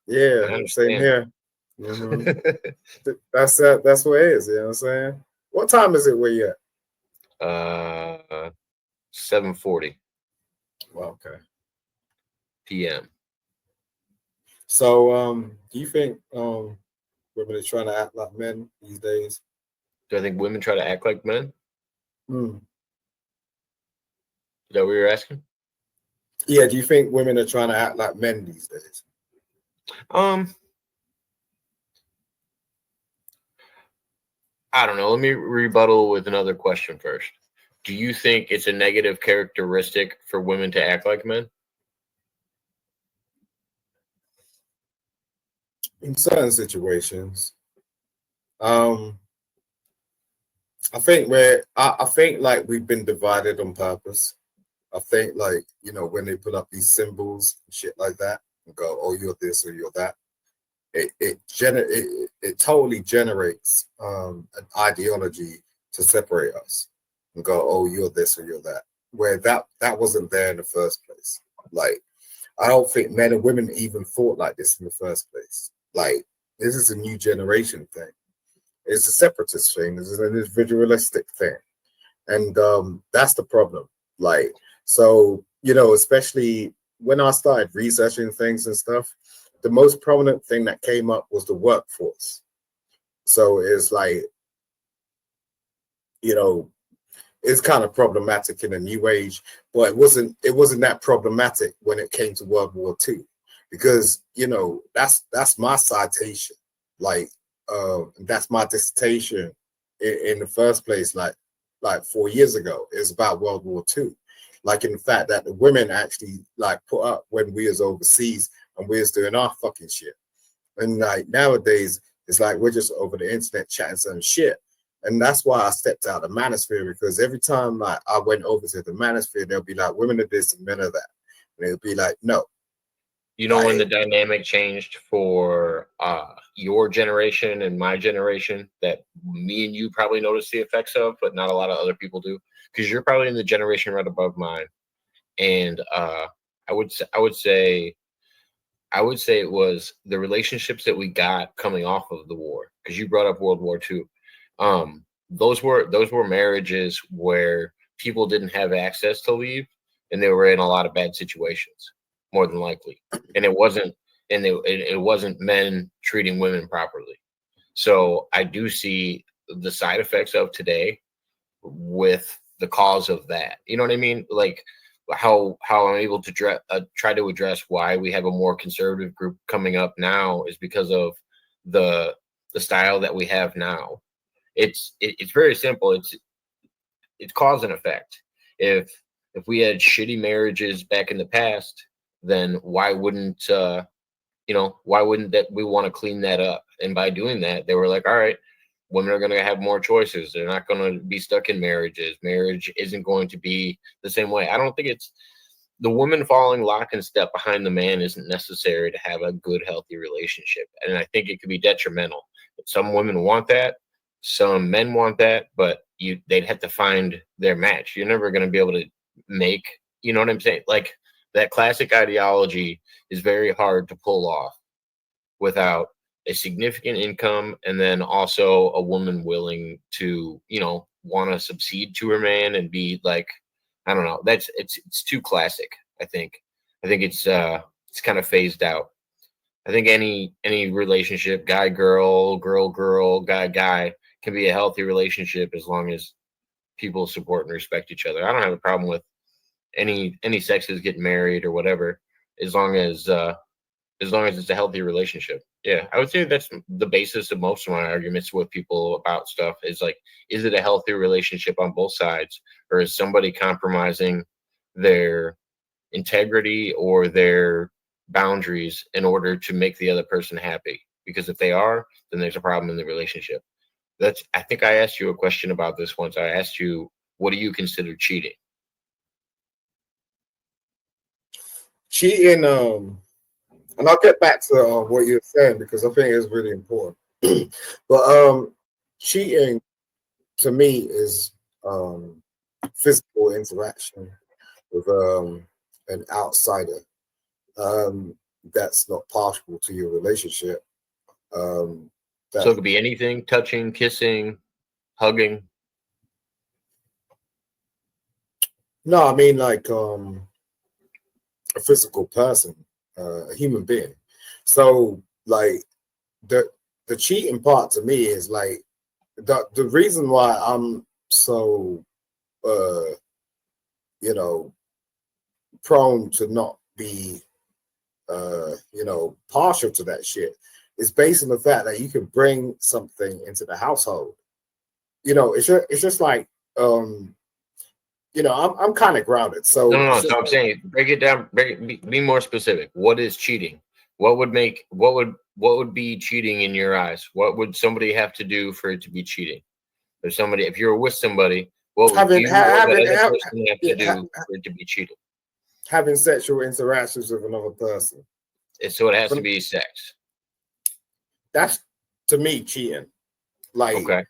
Yeah, I same understand. here. hmm That's what it is. You know what I'm saying? What time is it where you at? 7:40 Well, okay. p.m. So, do you think women are trying to act like men these days? Do I think women try to act like men? Hmm. Is that what you're asking? Yeah, do you think women are trying to act like men these days? Um, I don't know. Let me rebuttal with another question first. Do you think it's a negative characteristic for women to act like men? In certain situations, um, I think like we've been divided on purpose. I think like when they put up these symbols and shit like that and go, oh, you're this or you're that. It totally generates an ideology to separate us and go, oh, you're this or you're that, where that wasn't there in the first place. Like, I don't think men and women even thought like this in the first place. Like, this is a new generation thing. It's a separatist thing. This is an individualistic thing, and that's the problem. Like, so especially when I started researching things and stuff, the most prominent thing that came up was the workforce. So it's like, you know it's kind of problematic in a new age, but it wasn't that problematic when it came to World War II, because that's my citation. Like, that's my dissertation in the first place, like 4 years ago. It's about World War II, like, in the fact that the women actually like put up when we was overseas and we was doing our fucking shit. And like nowadays, it's like we're just over the internet chatting some shit. And that's why I stepped out of the manosphere, because every time like I went over to the manosphere, they'll be like, women are this and men are that. And it'll be like, no, You know when like, the dynamic changed for your generation and my generation that me and you probably noticed the effects of, but not a lot of other people do, because you're probably in the generation right above mine, and I would say it was the relationships that we got coming off of the war. Because you brought up World War II. Those were marriages where people didn't have access to leave, and they were in a lot of bad situations, more than likely. And it wasn't men treating women properly. So I do see the side effects of today with the cause of that. You know what I mean? Like how I'm able to try to address why we have a more conservative group coming up now is because of the the style that we have now. It's very simple. It's cause and effect. If if we had shitty marriages back in the past, then why wouldn't that we want to clean that up? And by doing that, they were like, all right, women are going to have more choices. They're not going to be stuck in marriages. Marriage isn't going to be the same way. I don't think it's the woman falling lock and step behind the man isn't necessary to have a good, healthy relationship. And I think it could be detrimental. Some women want that, some men want that, but they'd have to find their match. You're never going to be able to make, you know what I'm saying? Like that classic ideology is very hard to pull off without a significant income and then also a woman willing to, want to succeed to her man and be like, I don't know, it's too classic. I think it's kind of phased out. I think any relationship, guy girl, girl girl, guy guy, can be a healthy relationship as long as people support and respect each other. I don't have a problem with any sexes getting married or whatever, as long as it's a healthy relationship. Yeah, I would say that's the basis of most of my arguments with people about stuff is like, is it a healthy relationship on both sides, or is somebody compromising their integrity or their boundaries in order to make the other person happy? Because if they are, then there's a problem in the relationship. I think I asked you a question about this once. I asked you, what do you consider cheating? cheating. And I'll get back to what you're saying, because I think it's really important. But cheating to me is physical interaction with an outsider. Um, that's not partial to your relationship. So it could be anything: touching, kissing, hugging. No, I mean like a physical person, a human being. So like the cheating part to me is like the reason why I'm so you know, prone to not be partial to that shit is based on the fact that you can bring something into the household. It's just like I'm kind of grounded. So No. So I'm saying, break it down. Be more specific. What is cheating? What would be cheating in your eyes? What would somebody have to do for it to be cheating? If you're with somebody, what would you have to do for it to be cheating? Having sexual interactions with another person. So it has to be sex. That's to me cheating. Like okay.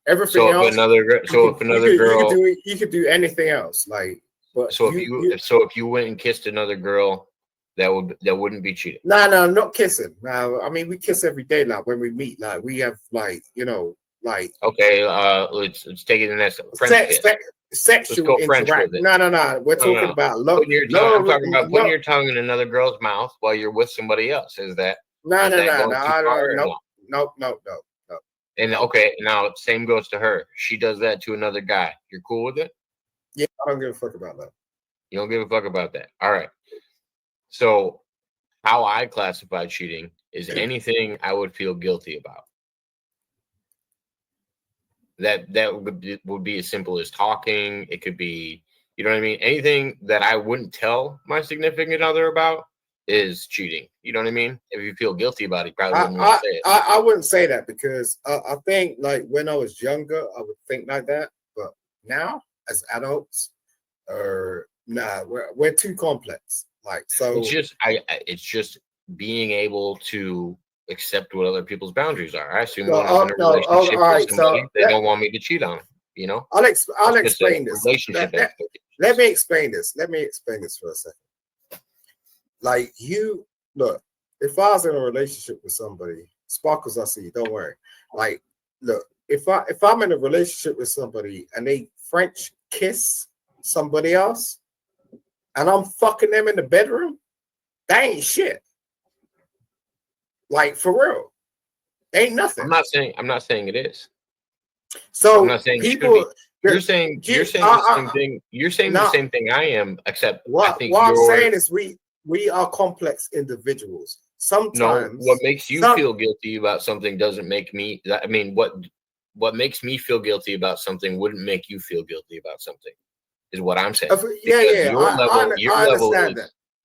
Everything else. If another girl, you could do anything else. Like, but if you went and kissed another girl, that wouldn't be cheating. No, not kissing. No, I mean we kiss every day. Like when we meet, like we have Okay, let's take it in that sexual interaction. No. We're talking about love. I'm talking about putting your tongue in another girl's mouth while you're with somebody else. Is that no. And okay, now same goes to her. She does that to another guy. You're cool with it? Yeah, I don't give a fuck about that. You don't give a fuck about that. All right. So how I classify cheating is anything I would feel guilty about. That would be as simple as talking. It could be, you know what I mean? Anything that I wouldn't tell my significant other about is cheating. You know what I mean? If you feel guilty about it, you probably wouldn't want to say it. I wouldn't say that because I think like when I was younger, I would think like that. But now, as adults, we're too complex. Like so, it's just being able to accept what other people's boundaries are. I assume when I'm in a relationship with somebody, they don't want me to cheat on them. You know, I'll explain this. Let me explain this. Let me explain this for a second. Like look, if I was in a relationship with somebody, sparkles I see, don't worry. Like, look, if I'm in a relationship with somebody and they French kiss somebody else and I'm fucking them in the bedroom, that ain't shit. Like for real. Ain't nothing. I'm not saying it is. So I'm not saying people you're saying the same thing. You're saying the same thing I am, except what I'm saying is we are complex individuals. Sometimes what makes you feel guilty about something doesn't make me. I mean, what makes me feel guilty about something wouldn't make you feel guilty about something, is what I'm saying. Yeah.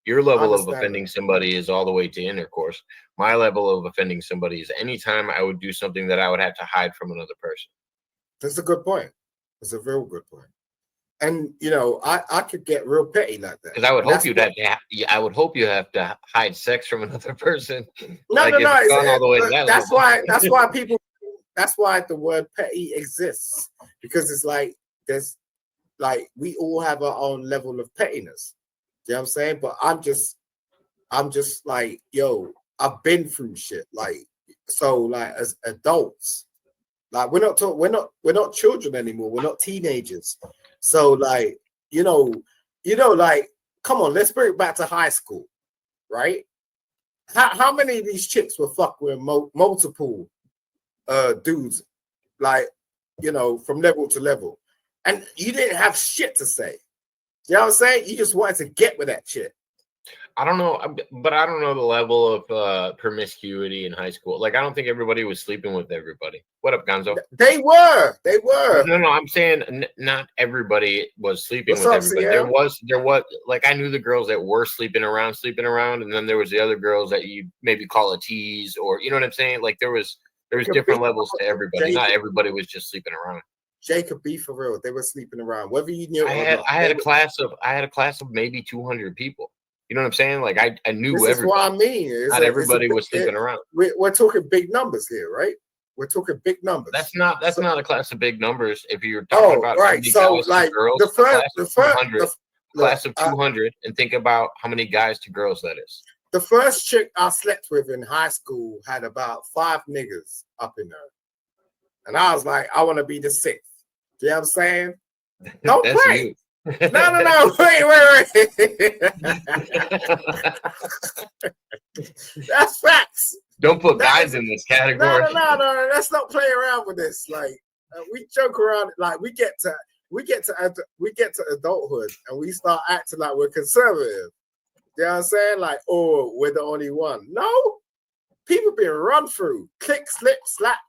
Your level of offending somebody is all the way to intercourse. My level of offending somebody is anytime I would do something that I would have to hide from another person. That's a good point. That's a real good point. And I could get real petty like that. Because I would hope you have to hide sex from another person. No. That's why people. That's why the word petty exists, because it's like there's like we all have our own level of pettiness. You know what I'm saying? But I'm just like, yo, I've been through shit. Like so, like as adults, like we're not children anymore. We're not teenagers. So like, like, come on, let's bring it back to high school, right? How many of these chicks were fucked with multiple dudes, like, from level to level, and you didn't have shit to say. You know what I'm saying? You just wanted to get with that shit. I don't know, but I don't know the level of promiscuity in high school. Like, I don't think everybody was sleeping with everybody. What up, Gonzo? They were. No, I'm saying not everybody was sleeping with everybody. There was like, I knew the girls that were sleeping around, and then there was the other girls that you maybe call a tease, or you know what I'm saying? Like there was different levels to everybody. Not everybody was just sleeping around. Jacob, be for real. They were sleeping around. Whether you knew, I had a class of maybe 200 people. You know what I'm saying? Like I knew everybody. This is what I mean. Not everybody was sleeping around. We're talking big numbers here, right? We're talking big numbers. That's not a class of big numbers. If you're talking about right, so like girls, the class of 200, and think about how many guys to girls that is. The first chick I slept with in high school had about 5 niggas up in her. And I was like, I want to be the 6th. You know what I'm saying? Don't That's play. you. No. Wait. That's facts. Don't put guys in this category. No. Let's not play around with this. Like we joke around. Like we get to adulthood and we start acting like we're conservative. You know what I'm saying? Like, oh, we're the only one. No, people being run through, click, slip, slap,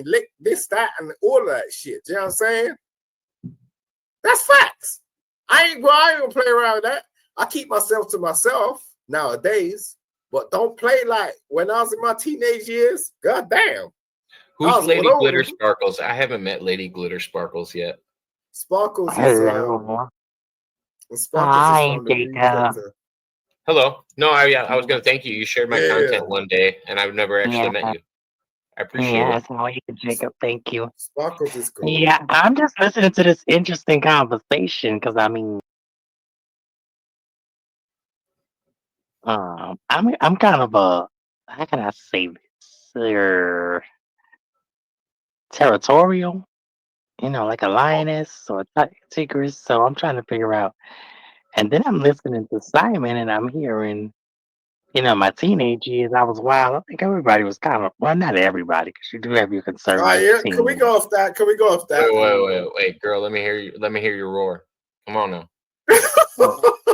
lick, this, that, and all of that shit. You know what I'm saying? That's facts. I ain't gonna play around with that. I keep myself to myself nowadays, but don't play like when I was in my teenage years. God damn. Who's Lady Glitter Sparkles? I haven't met Lady Glitter Sparkles yet. Sparkles is Hello. Hi, Jacob. Hello. No, I was gonna thank you. You shared my content one day, and I've never actually met you. I appreciate it. Yes, how are you, Jacob? Thank you. Sparkles is cool. Yeah, I'm just listening to this interesting conversation because I mean, I'm kind of a, how can I say this? Territorial, like a lioness or a tigress. So I'm trying to figure out. And then I'm listening to Simon, and I'm hearing, my teenage years, I was wild. I think everybody was kind of, well, not everybody, because you do have your conservative team. Can we go off that? Wait, girl, let me hear you. Let me hear your roar. Come on now.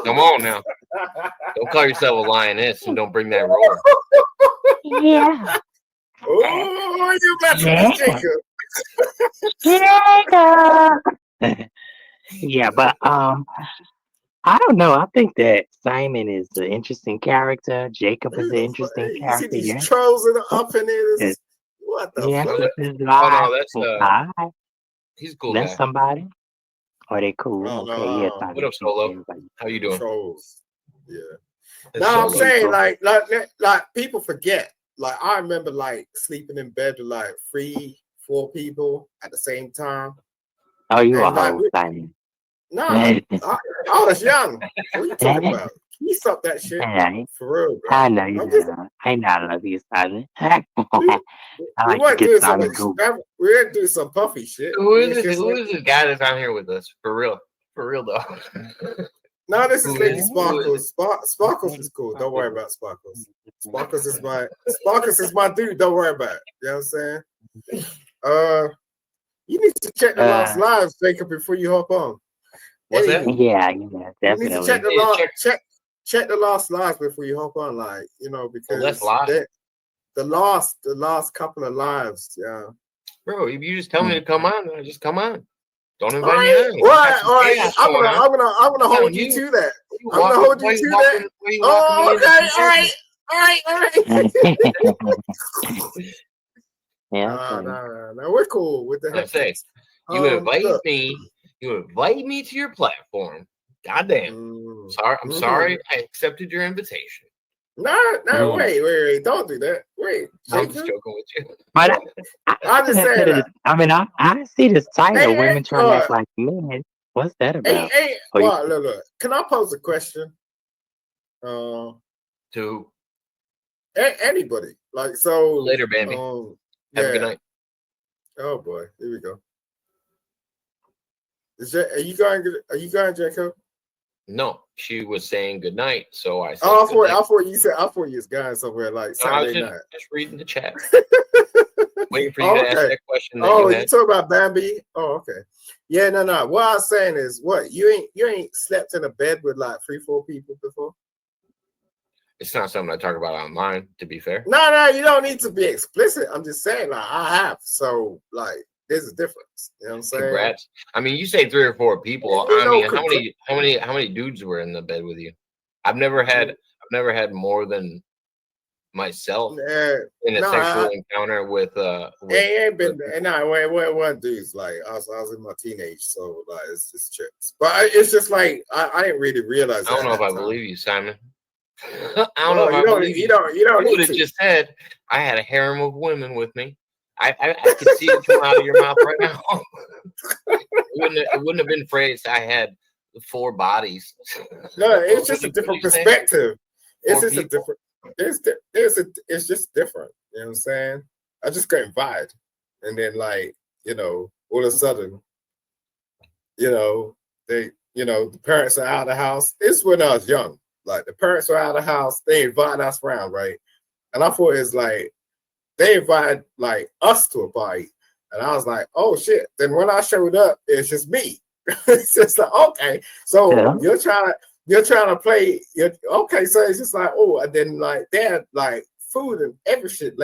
Come on now. Don't call yourself a lioness and don't bring that roar. Yeah. Oh, you got to Jacob. Yeah, but I don't know. I think that Simon is an interesting character. Jacob is an interesting character. You see these trolls up in it. What the fuck? He's a cool That's guy. somebody. Are they cool? Okay, yes. What up, Solo? How you doing? Trolls. Yeah. No, I'm saying like people forget. Like I remember like sleeping in bed with like 3-4 people at the same time. Oh, you are old, Simon. No, I was young. What are you talking about? You stop that shit. For real, bro. I know you know. I know I love you, Simon. We didn't do some puffy shit. Who is the guy that's out here with us? For real though. No, this is Lady Sparkles. Sparkles is cool. Don't worry about Sparkles. Sparkles is my dude. Don't worry about it. You know what I'm saying? You need to check the last lives, Jacob, before you hop on. What's that? Yeah, definitely. You need to check the last lives before you hop on, like because the last couple of lives, yeah. Bro, if you just tell me to come on, I just come on. Don't invite me on. All right. I'm gonna hold you to that. I'm gonna hold you to that. Oh, okay. All right. Yeah. No, we're cool with the headsets. You invite me to your platform. Goddamn. I'm sorry. I accepted your invitation. No, wait. Don't do that. Wait. I'm just joking with you. But I'm just saying that. I mean, I see this title, women trying to act like men. What's that about? Look. Can I pose a question? To anybody. Like, so. Later, baby. Have a good night. Oh, boy. Here we go. Are you going, Jacob? No, she was saying good night, so I said. I thought you was going somewhere like Saturday night. Just reading the chat. Waiting for you to ask that question. You talk about Bambi? Oh, okay. Yeah, no. What I was saying is, what you ain't slept in a bed with like 3-4 people before? It's not something I talk about online, to be fair. No, you don't need to be explicit. I'm just saying, like, I have. So, like, there's a difference. You know what I'm saying? Congrats. I mean, you say 3 or 4 people. How many dudes were in the bed with you? I've never had more than myself in a sexual encounter with ain't been there. No, one dude's like I was in my teenage, so like it's just trips. But it's just like I didn't really realize. I don't know if I believe you, Simon. I don't know if I believe you. You don't would have just said I had a harem of women with me. I could see it come out of your mouth right now. It wouldn't have been phrased. I had 4 bodies. No, it's just a different perspective. It's for just a people. different. It's just different. You know what I'm saying? I just got invited, and then like all of a sudden, they the parents are out of the house. It's when I was young. Like the parents were out of the house, they invited us around, right? And I thought it's like they invited like us to a party, and I was like, oh shit. Then when I showed up, it's just me. It's just like, okay, so Yeah. you're trying to play. Okay, so it's just like, oh, and then like they had like food and every shit